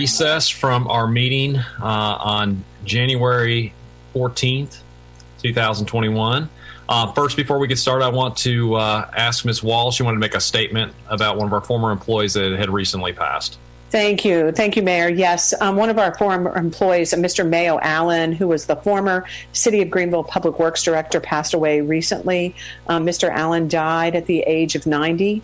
recess from our meeting on January 14th, 2021. First, before we get started, I want to ask Ms. Wall. She wanted to make a statement about one of our former employees that had recently passed. Thank you. Thank you, Mayor. Yes, one of our former employees, Mr. Mayo Allen, who was the former City of Greenville Public Works Director, passed away recently. Mr. Allen died at the age of 90.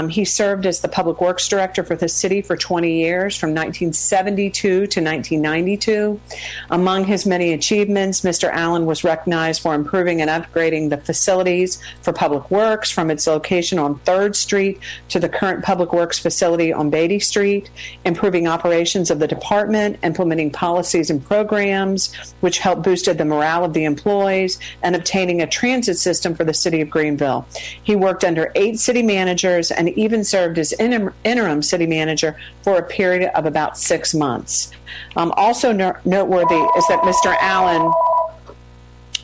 He served as the Public Works Director for the city for 20 years, from 1972 to 1992. Among his many achievements, Mr. Allen was recognized for improving and upgrading the facilities for Public Works, from its location on 3rd Street to the current Public Works facility on Beatty Street, improving operations of the department, implementing policies and programs which helped boosted the morale of the employees, and obtaining a transit system for the city of Greenville. He worked under 8 city managers and even served as interim city manager for a period of about 6 months. Also noteworthy is that Mr. Allen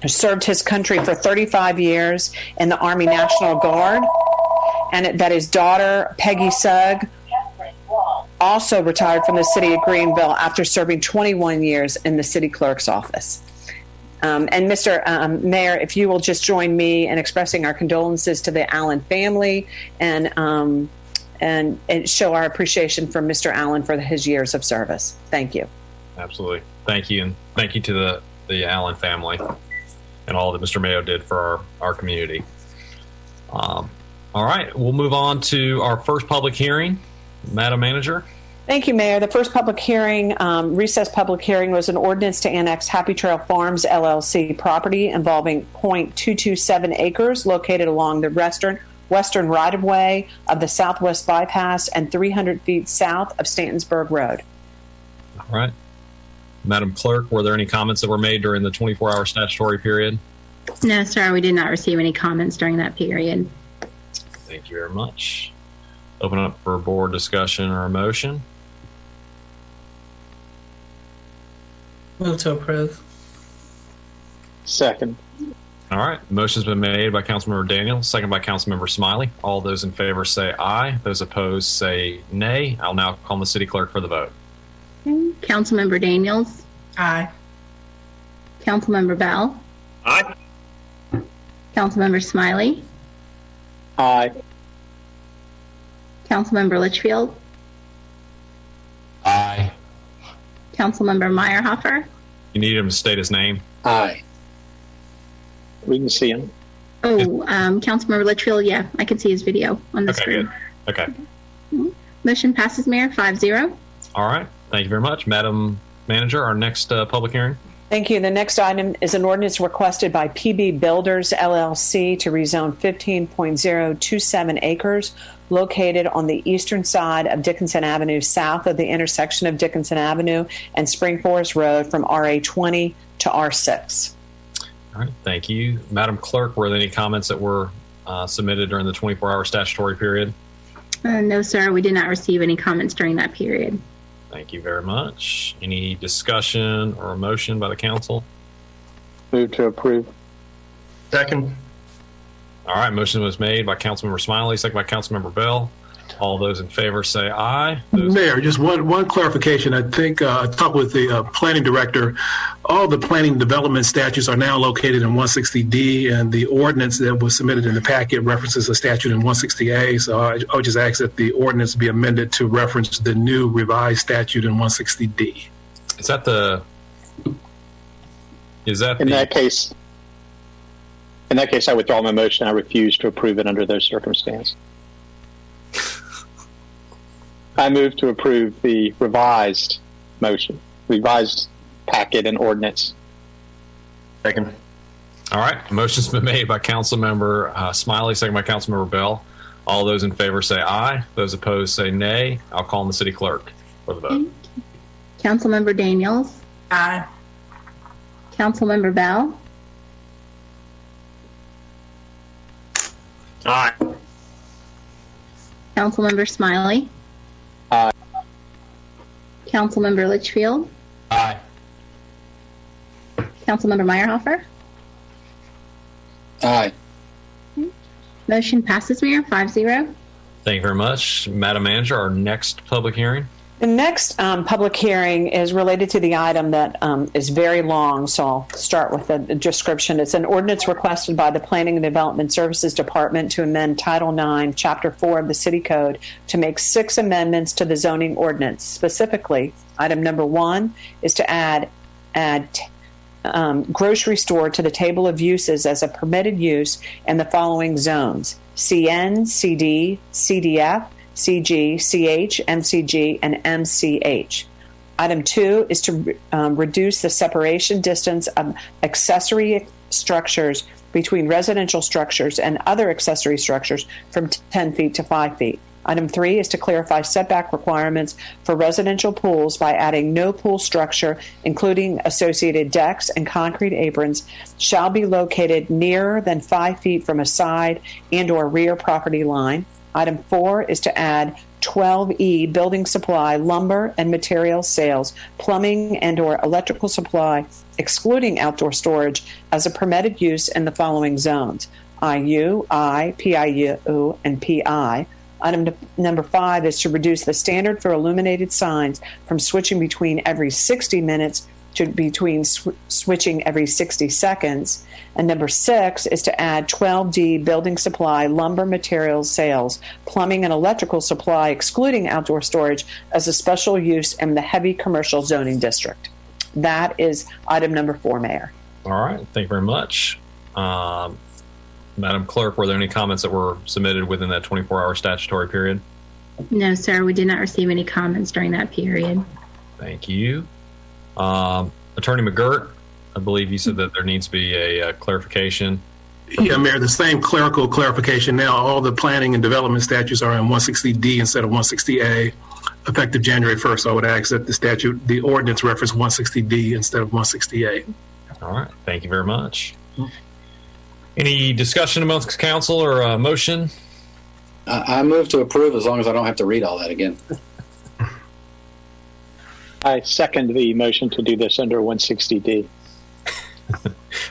served his country for 35 years in the Army National Guard, and that his daughter, Peggy Sugg, also retired from the city of Greenville after serving 21 years in the city clerk's office. And Mr. Mayor, if you will just join me in expressing our condolences to the Allen family and show our appreciation for Mr. Allen for his years of service. Thank you. Absolutely. Thank you. And thank you to the Allen family and all that Mr. Mayo did for our community. All right. We'll move on to our first public hearing. Madam Manager. Thank you, Mayor. The first public hearing, recessed public hearing, was an ordinance to annex Happy Trail Farms LLC property involving .227 acres located along the western right-of-way of the Southwest Bypass and 300 feet south of Stantonsburg Road. All right. Madam Clerk, were there any comments that were made during the 24-hour statutory period? No, sir. We did not receive any comments during that period. Thank you very much. Open up for board discussion or a motion. Move to approve. Second. All right. Motion's been made by Councilmember Daniels, second by Councilmember Smiley. All those in favor say aye. Those opposed say nay. I'll now call on the city clerk for the vote. Okay. Councilmember Daniels. Aye. Councilmember Bell. Aye. Councilmember Smiley. Aye. Councilmember Litchfield. Aye. Councilmember Meyerhofer. You need him to state his name. Aye. We can see him. Oh, Councilmember Litchfield. Yeah, I can see his video on the screen. Good. Okay. Motion passes, Mayor, 5-0. All right. Thank you very much. Madam Manager, our next public hearing. Thank you. The next item is an ordinance requested by PB Builders, LLC, to rezone 15.027 acres located on the eastern side of Dickinson Avenue, south of the intersection of Dickinson Avenue and Spring Forest Road, from RA20 to R6. All right. Thank you. Madam Clerk, were there any comments that were submitted during the 24-hour statutory period? No, sir. We did not receive any comments during that period. Thank you very much. Any discussion or a motion by the council? Move to approve. Second. All right. Motion was made by Councilmember Smiley, second by Councilmember Bell. All those in favor say aye. Mayor, just one clarification. I think I talked with the planning director. All the planning development statutes are now located in 160D, and the ordinance that was submitted in the packet references a statute in 160A. So I would just ask that the ordinance be amended to reference the new revised statute in 160D. Is that the? In that case, I withdraw my motion. I refuse to approve it under those circumstances. I move to approve the revised packet and ordinance. Second. All right. Motion's been made by Councilmember Smiley, second by Councilmember Bell. All those in favor say aye. Those opposed say nay. I'll call on the city clerk for the vote. Councilmember Daniels. Aye. Councilmember Bell. Aye. Councilmember Smiley. Aye. Councilmember Litchfield. Aye. Councilmember Meyerhofer. Aye. Motion passes, Mayor, 5-0. Thank you very much. Madam Manager, our next public hearing. The next public hearing is related to the item that is very long, so I'll start with the description. It's an ordinance requested by the Planning and Development Services Department to amend Title IX, Chapter 4 of the City Code to make 6 amendments to the zoning ordinance. Specifically, item number 1 is to add grocery store to the table of uses as a permitted use in the following zones: CN, CD, CDF, CG, CH, MCG, and MCH. Item 2 is to reduce the separation distance of accessory structures between residential structures and other accessory structures from 10 feet to 5 feet. Item 3 is to clarify setback requirements for residential pools by adding no pool structure, including associated decks and concrete aprons, shall be located nearer than 5 feet from a side and or rear property line. Item 4 is to add 12E building supply, lumber and material sales, plumbing and or electrical supply, excluding outdoor storage, as a permitted use in the following zones: IU, I, PIU, and PI. Item number 5 is to reduce the standard for illuminated signs from switching between every 60 minutes to between switching every 60 seconds. And number 6 is to add 12D building supply, lumber materials sales, plumbing and electrical supply, excluding outdoor storage, as a special use in the heavy commercial zoning district. That is item number 4, Mayor. All right. Thank you very much. Madam Clerk, were there any comments that were submitted within that 24-hour statutory period? No, sir. We did not receive any comments during that period. Thank you. Attorney McGirt, I believe you said that there needs to be a clarification. Yeah, Mayor, the same clerical clarification now. All the planning and development statutes are in 160D instead of 160A. Effective January 1st, I would ask that the ordinance reference 160D instead of 160A. All right. Thank you very much. Any discussion amongst council or a motion? I move to approve as long as I don't have to read all that again. I second the motion to do this under 160D.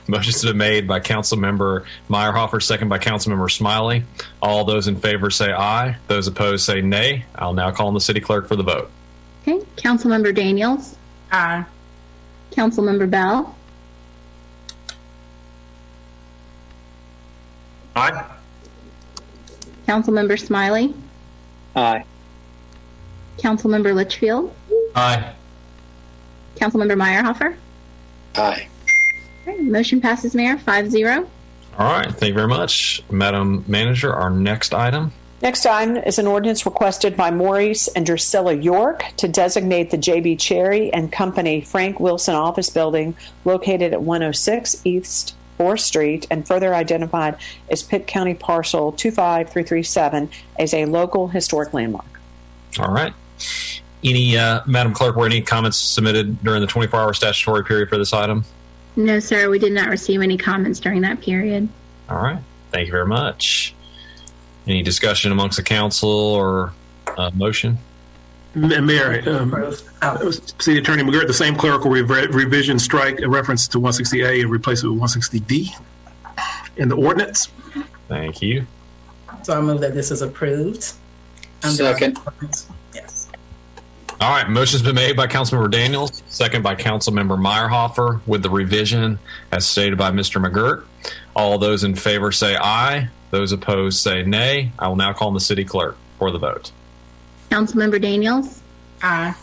Motion's been made by Councilmember Meyerhofer, second by Councilmember Smiley. All those in favor say aye. Those opposed say nay. I'll now call on the city clerk for the vote. Okay. Councilmember Daniels. Aye. Councilmember Bell. Aye. Councilmember Smiley. Aye. Councilmember Litchfield. Aye. Councilmember Meyerhofer. Aye. Okay, motion passes, Mayor, 5-0. All right. Thank you very much. Madam Manager, our next item. Next item is an ordinance requested by Maurice and Drusilla York to designate the J.B. Cherry and Company Frank Wilson Office Building located at 106 East 4th Street and further identified as Pitt County Parcel 25337 as a local historic landmark. All right. Any, Madam Clerk, were any comments submitted during the 24-hour statutory period for this item? No, sir. We did not receive any comments during that period. All right. Thank you very much. Any discussion amongst the council or motion? Mayor, City Attorney McGirt, the same clerical revision, strike a reference to 160A and replace it with 160D in the ordinance. Thank you. So I move that this is approved. Second. Yes. All right. Motion's been made by Councilmember Daniels, second by Councilmember Meyerhofer, with the revision as stated by Mr. McGirt. All those in favor say aye. Those opposed say nay. I will now call on the city clerk for the vote. Councilmember Daniels. Aye.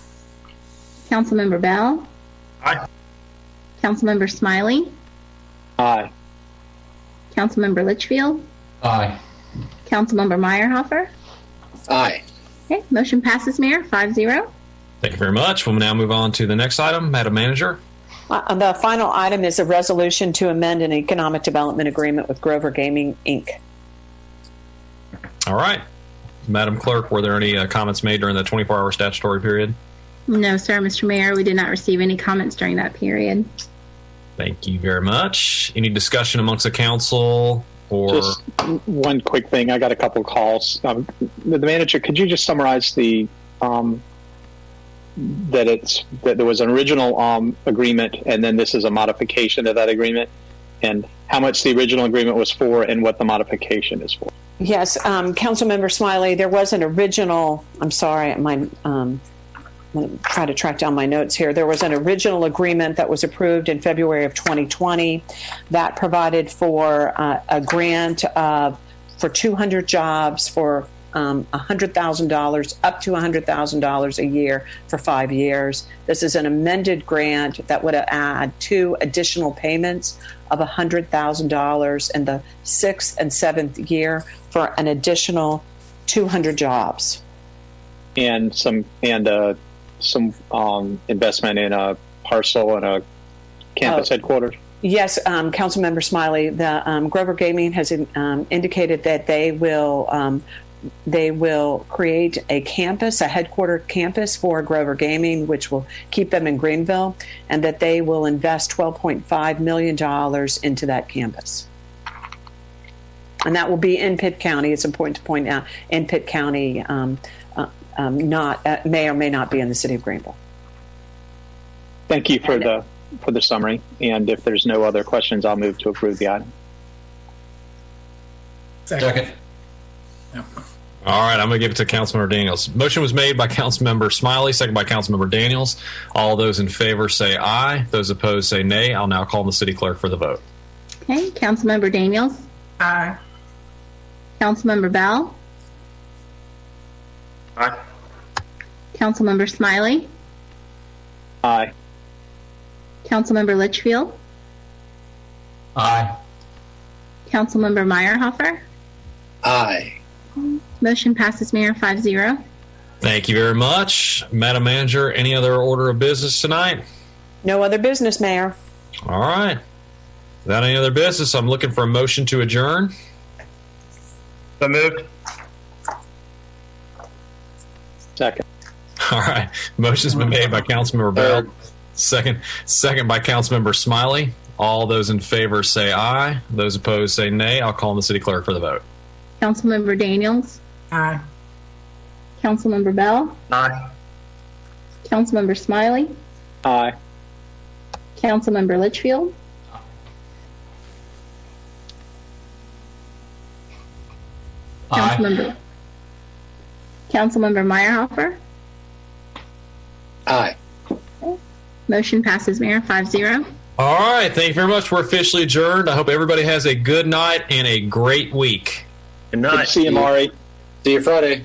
Councilmember Bell. Aye. Councilmember Smiley. Aye. Councilmember Litchfield. Aye. Councilmember Meyerhofer. Aye. Okay, motion passes, Mayor, 5-0. Thank you very much. We'll now move on to the next item. Madam Manager. The final item is a resolution to amend an economic development agreement with Grover Gaming, Inc. All right. Madam Clerk, were there any comments made during the 24-hour statutory period? No, sir, Mr. Mayor. We did not receive any comments during that period. Thank you very much. Any discussion amongst the council or? Just one quick thing. I got a couple calls. The manager, could you just summarize the that there was an original agreement and then this is a modification of that agreement, and how much the original agreement was for and what the modification is for? Yes, Councilmember Smiley, there was an original, I'm sorry, my let me try to track down my notes here. There was an original agreement that was approved in February of 2020 that provided for a grant for 200 jobs for $100,000, up to $100,000 a year for 5 years. This is an amended grant that would add 2 additional payments of $100,000 in the 6th and 7th year for an additional 200 jobs. And some investment in a parcel and a campus headquarters. Yes, Councilmember Smiley, the Grover Gaming has indicated that they will create a campus, a headquarter campus for Grover Gaming, which will keep them in Greenville, and that they will invest $12.5 million into that campus. And that will be in Pitt County. It's important to point out in Pitt County, may or may not be in the city of Greenville. Thank you for the summary. And if there's no other questions, I'll move to approve the item. Second. All right, I'm going to give it to Councilmember Daniels. Motion was made by Councilmember Smiley, second by Councilmember Daniels. All those in favor say aye. Those opposed say nay. I'll now call on the city clerk for the vote. Okay, Councilmember Daniels. Aye. Councilmember Bell. Aye. Councilmember Smiley. Aye. Councilmember Litchfield. Aye. Councilmember Meyerhofer. Aye. Motion passes, Mayor, 5-0. Thank you very much. Madam Manager, any other order of business tonight? No other business, Mayor. All right. Without any other business, I'm looking for a motion to adjourn. So moved. Second. All right. Motion's been made by Councilmember Bell. Second by Councilmember Smiley. All those in favor say aye. Those opposed say nay. I'll call on the city clerk for the vote. Councilmember Daniels. Aye. Councilmember Bell. Aye. Councilmember Smiley. Aye. Councilmember Litchfield. Aye. Councilmember Meyerhofer. Aye. Motion passes, Mayor, 5-0. All right. Thank you very much. We're officially adjourned. I hope everybody has a good night and a great week. Good Good night. to see you, Maury. See you Friday.